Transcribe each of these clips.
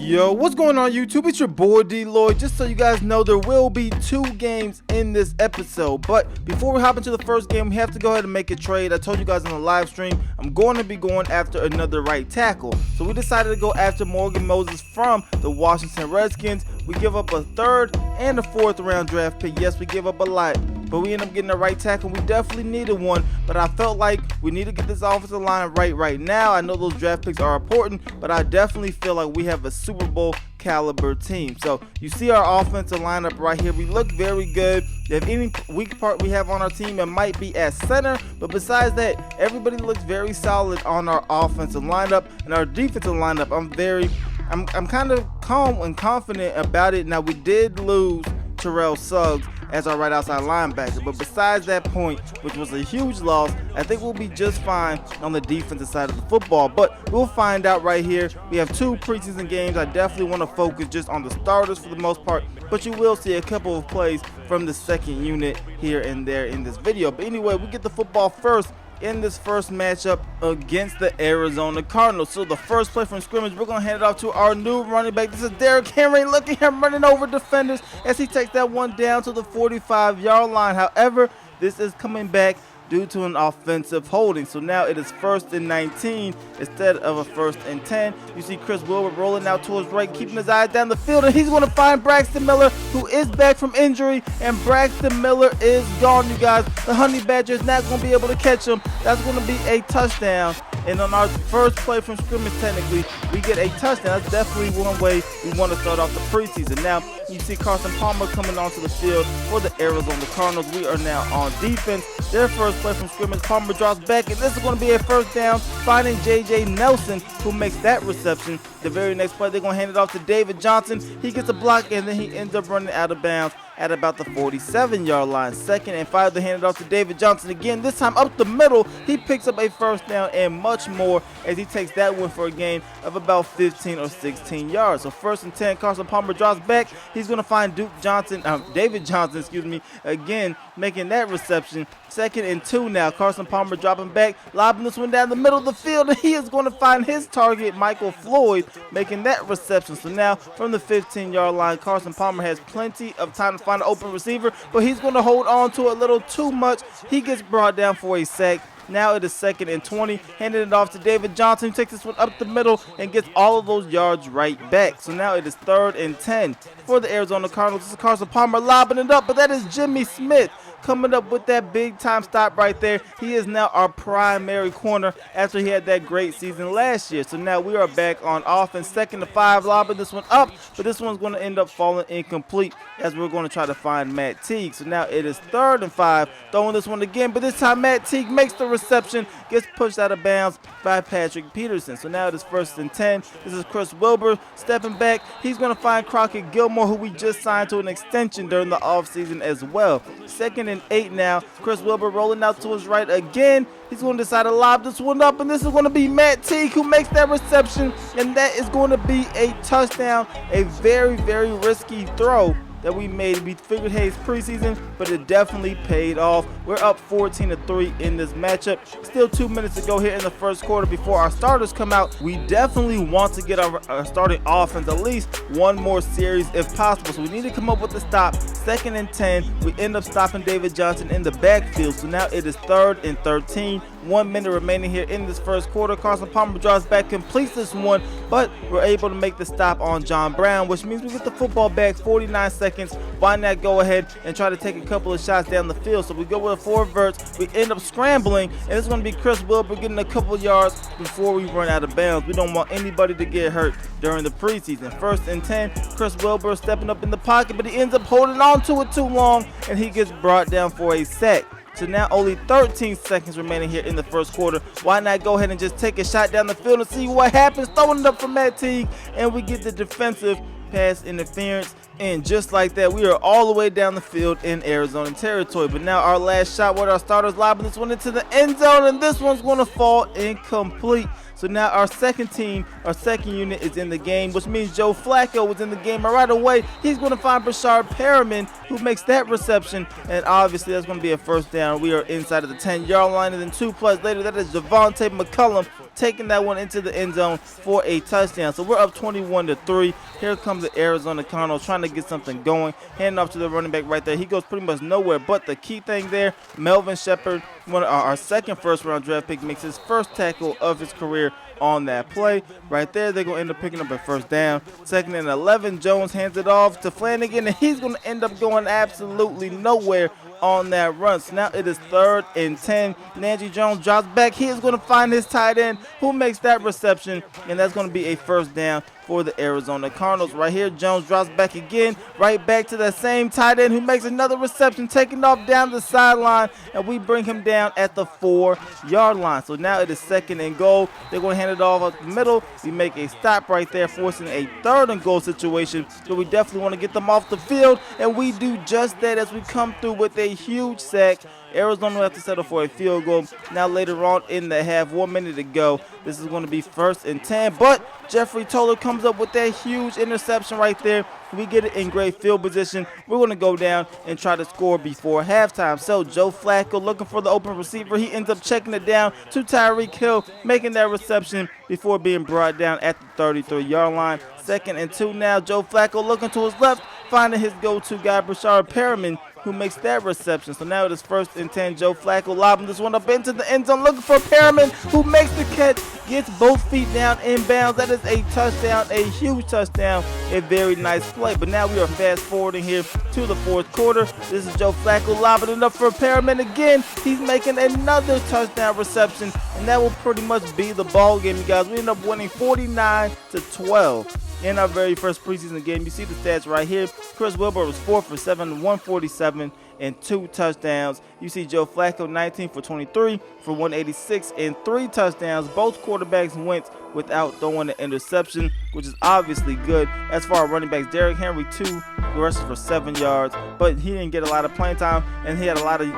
Yo, what's going on YouTube? It's your boy DLloyd. Just so you guys know, there will be 2 games in this episode. But before we hop into the first game, we have to go ahead and make a trade. I told you guys on the live stream, I'm going to be going after another right tackle. So we decided to go after Morgan Moses from the Washington Redskins. We give up a 3rd and a 4th round draft pick. Yes, we give up a lot, but we end up getting a right tackle. We definitely needed one, but I felt like we need to get this offensive line right now. I know those draft picks are important, but I definitely feel like we have a Super Bowl caliber team. So you see our offensive lineup right here. We look very good. If any weak part we have on our team, it might be at center, but besides that, everybody looks very solid on our offensive lineup. And our defensive lineup, I'm kind of calm and confident about it. Now, we did lose Terrell Suggs as our right outside linebacker, but besides that point, which was a huge loss, I think we'll be just fine on the defensive side of the football. But we'll find out right here. We have 2 preseason games. I definitely want to focus just on the starters for the most part, but you will see a couple of plays from the second unit here and there in this video. But anyway, we get the football first in this first matchup against the Arizona Cardinals. So the first play from scrimmage, we're going to hand it off to our new running back. This is Derrick Henry. Look at him running over defenders as he takes that one down to the 45-yard line. However, this is coming back due to an offensive holding. So now it is 1st and 19 instead of a 1st and 10. You see Chris Wilbur rolling out to his right, keeping his eyes down the field, and he's going to find Braxton Miller, who is back from injury, and Braxton Miller is gone, you guys. The Honey Badger is not going to be able to catch him. That's going to be a touchdown. And on our first play from scrimmage, technically, we get a touchdown. That's definitely one way we want to start off the preseason. Now, you see Carson Palmer coming onto the field for the Arizona Cardinals. We are now on defense. Their first play from scrimmage, Palmer drops back, and this is going to be a 1st down, finding J.J. Nelson, who makes that reception. The very next play, they're going to hand it off to David Johnson. He gets a block, and then he ends up running out of bounds at about the 47-yard line. 2nd and 5, they hand it off to David Johnson again, this time up the middle. He picks up a 1st down and much more as he takes that one for a gain of about 15 or 16 yards. So 1st and 10, Carson Palmer drops back. He's going to find David Johnson, again, making that reception. 2nd and 2 now, Carson Palmer dropping back, lobbing this one down the middle of the field, and he is going to find his target, Michael Floyd, making that reception. So now from the 15-yard line, Carson Palmer has plenty of time to find an open receiver, but he's going to hold on to it a little too much. He gets brought down for a sack. Now it is 2nd and 20, handing it off to David Johnson, who takes this one up the middle and gets all of those yards right back. So now it is 3rd and 10 for the Arizona Cardinals. This is Carson Palmer lobbing it up, but that is Jimmy Smith coming up with that big time stop right there. He is now our primary corner after he had that great season last year. So now we are back on offense. 2nd and 5, lobbing this one up, but this one's going to end up falling incomplete as we're going to try to find Matt Teague. So now it is 3rd and 5, throwing this one again, but this time Matt Teague makes the reception, gets pushed out of bounds by Patrick Peterson. So now it is 1st and 10. This is Chris Wilbur stepping back. He's going to find Crockett Gilmore, who we just signed to an extension during the offseason as well. 2nd and 8 now. Chris Wilbur rolling out to his right again. He's going to decide to lob this one up, and this is going to be Matt Teague who makes that reception, and that is going to be a touchdown. A very, very risky throw that we made. We figured, hey, it's preseason, but it definitely paid off. We're up 14-3 in this matchup. Still 2 minutes to go here in the first quarter before our starters come out. We definitely want to get our starting offense at least one more series if possible. So we need to come up with a stop. 2nd and 10. We end up stopping David Johnson in the backfield. So now it is 3rd and 13. 1 minute remaining here in this first quarter. Carson Palmer draws back, completes this one, but we're able to make the stop on John Brown, which means we get the football back. 49 seconds. Why not go ahead and try to take a couple of shots down the field? So we go with a 4 verts. We end up scrambling, and it's going to be Chris Wilbur getting a couple yards before we run out of bounds. We don't want anybody to get hurt during the preseason. 1st and 10. Chris Wilbur stepping up in the pocket, but he ends up holding on to it too long, and he gets brought down for a sack. So now only 13 seconds remaining here in the first quarter. Why not go ahead and just take a shot down the field and see what happens? Throwing it up for Matt Teague, and we get the defensive pass interference. And just like that, we are all the way down the field in Arizona territory. But now our last shot with our starters lobbing this one into the end zone, and this one's going to fall incomplete. So now our second unit is in the game, which means Joe Flacco was in the game. And right away, he's going to find Brashard Perriman, who makes that reception. And obviously, that's going to be a 1st down. We are inside of the 10-yard line. And then 2 plays later, that is Javonte McCullum taking that one into the end zone for a touchdown. So we're up 21-3. Here comes the Arizona Cardinals trying to get something going. Handing off to the running back right there. He goes pretty much nowhere, but the key thing there, Melvin Shepard, our second first-round draft pick, makes his first tackle of his career on that play. Right there, they're going to end up picking up a first down. 2nd and 11, Jones hands it off to Flanagan, and he's going to end up going absolutely nowhere on that run. So now it is 3rd and 10. Najee Jones drops back. He is going to find his tight end, who makes that reception, and that's going to be a first down for the Arizona Cardinals. Right here, Jones drops back again, right back to that same tight end who makes another reception, taking off down the sideline, and we bring him down at the 4-yard line. So now it is 2nd and goal. They're going to hand it off up the middle. We make a stop right there, forcing a 3rd and goal situation. So we definitely want to get them off the field, and we do just that as we come through with a huge sack. Arizona will have to settle for a field goal. Now later on in the half, 1 minute to go. This is going to be 1st and 10, but Jeffrey Toller comes up with that huge interception right there. We get it in great field position. We're going to go down and try to score before halftime. So Joe Flacco looking for the open receiver. He ends up checking it down to Tyreek Hill, making that reception before being brought down at the 33-yard line. 2nd and 2 now. Joe Flacco looking to his left, finding his go-to guy, Brashard Perriman, who makes that reception. So now it is 1st and 10. Joe Flacco lobbing this one up into the end zone, looking for Perriman, who makes the catch, gets both feet down inbounds. That is a touchdown, a huge touchdown, a very nice play. But now we are fast forwarding here to the 4th quarter. This is Joe Flacco lobbing it up for Perriman again. He's making another touchdown reception, and that will pretty much be the ball game, you guys. We end up winning 49-12. In our very first preseason game. You see the stats right here. Chris Wilbur was 4 for 7, 147, and 2 touchdowns. You see Joe Flacco 19 for 23 for 186 and 3 touchdowns. Both quarterbacks went without throwing an interception, which is obviously good. As far as running backs, Derrick Henry 2 rushes for 7 yards, but he didn't get a lot of playing time, and he had a lot of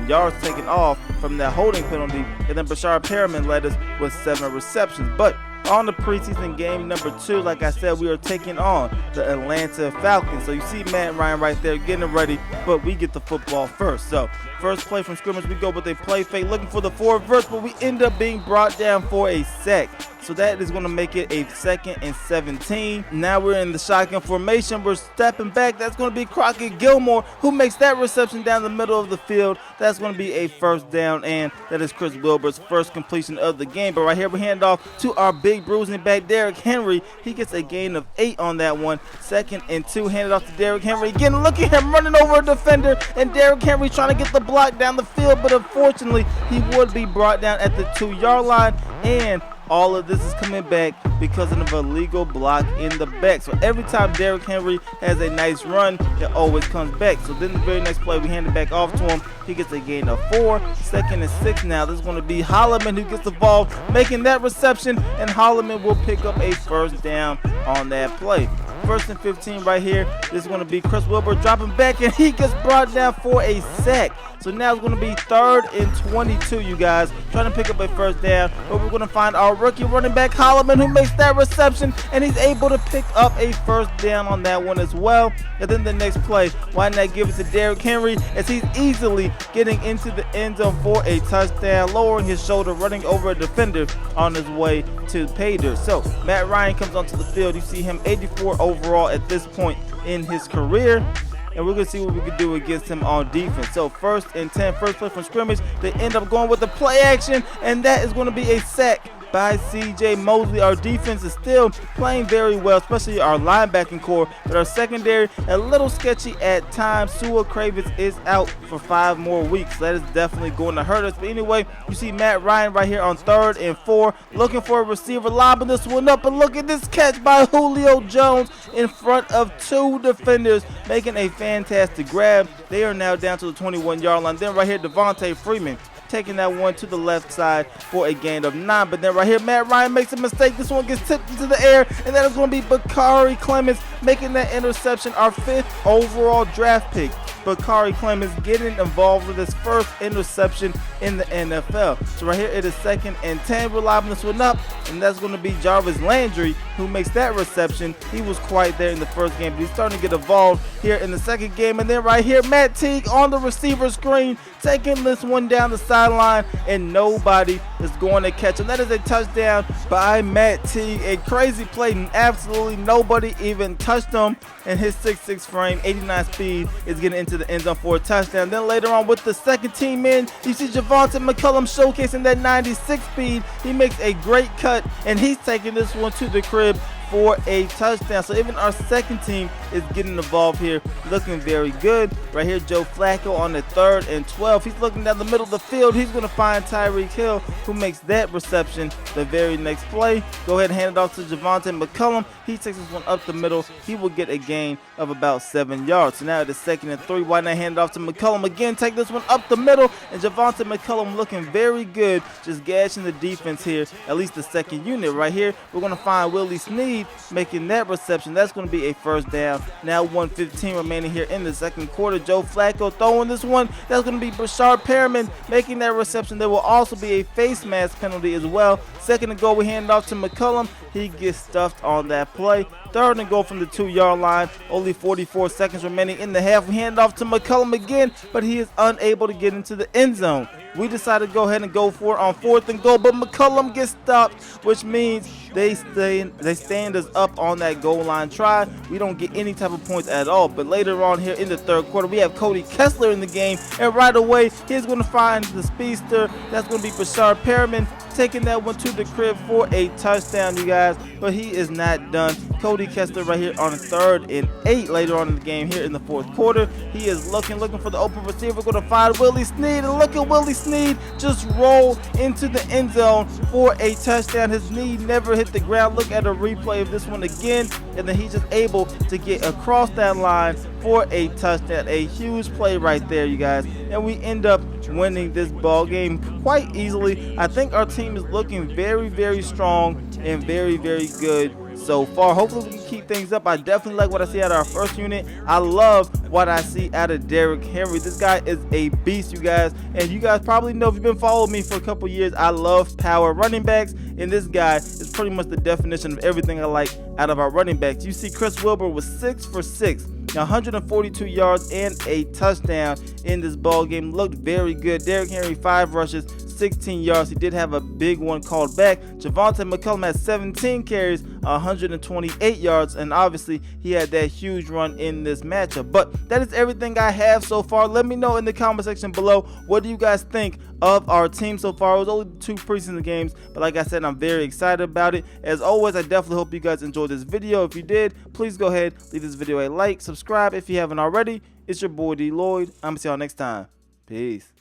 yards taken off from that holding penalty. And then Brashard Perriman led us with 7 receptions. But on the preseason game number 2, like I said, we are taking on the Atlanta Falcons. So you see Matt Ryan right there getting ready, but we get the football first. So first play from scrimmage, we go with a play fake, looking for the forward verse, but we end up being brought down for a sack. So that is going to make it a 2nd and 17. Now we're in the shotgun formation. We're stepping back. That's going to be Crockett Gilmore, who makes that reception down the middle of the field. That's going to be a first down, and that is Chris Wilbur's first completion of the game. But right here, we hand off to our big bruising back, Derrick Henry. He gets a gain of 8 on that one. 2nd and 2, handed off to Derrick Henry. Again, look at him running over a defender, and Derrick Henry trying to get the block down the field, but unfortunately, he would be brought down at the 2-yard line, and all of this is coming back because of an illegal block in the back. So every time Derrick Henry has a nice run, it always comes back. So then the very next play, we hand it back off to him. He gets a gain of 4. 2nd and 6 now. This is going to be Holloman who gets the ball, making that reception, and Holloman will pick up a first down on that play. 1st and 15 right here. This is going to be Chris Wilbur dropping back, and he gets brought down for a sack. So now it's going to be 3rd and 22, you guys, trying to pick up a first down. But we're going to find our rookie running back, Holloman, who makes that reception, and he's able to pick up a first down on that one as well. And then the next play, why not give it to Derrick Henry, as he's easily getting into the end zone for a touchdown, lowering his shoulder, running over a defender on his way to pay dirt. So Matt Ryan comes onto the field. You see him 84 overall at this point in his career, and we're going to see what we can do against him on defense. So 1st and 10, first play from scrimmage. They end up going with the play action, and that is going to be a sack by C.J. Mosley. Our defense is still playing very well, especially our linebacking core, but our secondary a little sketchy at times. Sua Kravitz is out for 5 more weeks. That is definitely going to hurt us. But anyway, you see Matt Ryan right here on 3rd and 4, looking for a receiver, lobbing this one up, and look at this catch by Julio Jones in front of 2 defenders, making a fantastic grab. They are now down to the 21-yard line. Then right here, Devontae Freeman taking that one to the left side for a gain of 9. But then right here, Matt Ryan makes a mistake. This one gets tipped into the air, and that is going to be Bakari Clemens making that interception, our 5th overall draft pick. Bakari Clemens getting involved with his first interception in the NFL. So right here it is 2nd and 10. We're lining this one up, and that's going to be Jarvis Landry who makes that reception. He was quite there in the first game, but he's starting to get involved here in the second game. And then right here, Matt Teague on the receiver screen, taking this one down the sideline, and nobody is going to catch him. That is a touchdown by Matt Teague. A crazy play, and absolutely nobody even touched him. And his 6'6 frame, 89 speed, is getting into the end zone for a touchdown. Then later on with the second team in, you see Javonte McCullum showcasing that 96 speed. He makes a great cut, and he's taking this one to the crib for a touchdown. So even our second team is getting involved here, looking very good. Right here, Joe Flacco on the 3rd and 12. He's looking down the middle of the field. He's going to find Tyreek Hill, who makes that reception the very next play. Go ahead and hand it off to Javonte McCullum. He takes this one up the middle. He will get a gain of about 7 yards. So now it is 2nd and 3. Why not hand it off to McCullum again? Take this one up the middle, and Javonte McCullum looking very good, just gashing the defense here, at least the second unit. Right here, we're going to find Willie Snead making that reception. That's going to be a first down. Now 1:15 remaining here in the second quarter. Joe Flacco throwing this one. That's going to be Brashard Perriman making that reception. There will also be a face mask penalty as well. 2nd and goal, we hand it off to McCullum. He gets stuffed on that play. 3rd and goal from the 2-yard line. Only 44 seconds remaining in the half. We hand it off to McCullum again, but he is unable to get into the end zone. We decided to go ahead and go for it on 4th and goal, but McCullum gets stopped, which means they stand us up on that goal line try. We don't get any type of points at all. But later on here in the 3rd quarter, we have Cody Kessler in the game, and right away he's going to find the speedster. That's going to be Brashard Perriman, taking that one to the crib for a touchdown, you guys. But he is not done. Cody Kessler right here on 3rd and 8 later on in the game here in the 4th quarter. He is looking for the open receiver. Going to find Willie Snead, and look at Willie Snead just roll into the end zone for a touchdown. His knee never hit the ground. Look at a replay of this one again, and then he's just able to get across that line for a touchdown. A huge play right there, you guys, and we end up winning this ball game quite easily. I think our team is looking very, very strong and very, very good so far. Hopefully we can keep things up. I definitely like what I see out of our first unit. I love what I see out of Derrick Henry. This guy is a beast, you guys, and you guys probably know if you've been following me for a couple years, I love power running backs, and this guy is pretty much the definition of everything I like out of our running backs. You see Chris Wilbur was 6 for 6, 142 yards and a touchdown in this ball game. Looked very good. Derrick Henry 5 rushes, 16 yards. He did have a big one called back. Javonte McCullum had 17 carries, 128 yards, and obviously he had that huge run in this matchup. But that is everything I have so far. Let me know in the comment section below, what do you guys think of our team so far? It was only 2 preseason games, but like I said, I'm very excited about it. As always, I definitely hope you guys enjoyed this video. If you did, please go ahead, leave this video a like, subscribe if you haven't already. It's your boy DLloyd. I'm gonna see y'all next time. Peace.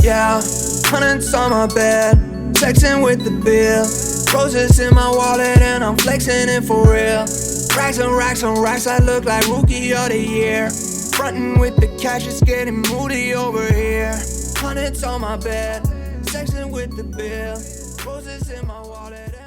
Yeah, hundreds on my bed, flexing with the bill. Roses in my wallet and I'm flexing it for real. Racks on racks on racks, I look like rookie of the year. Frontin' with the cash, it's getting moody over here. Hundreds on my bed, flexing with the bill. Roses in my wallet and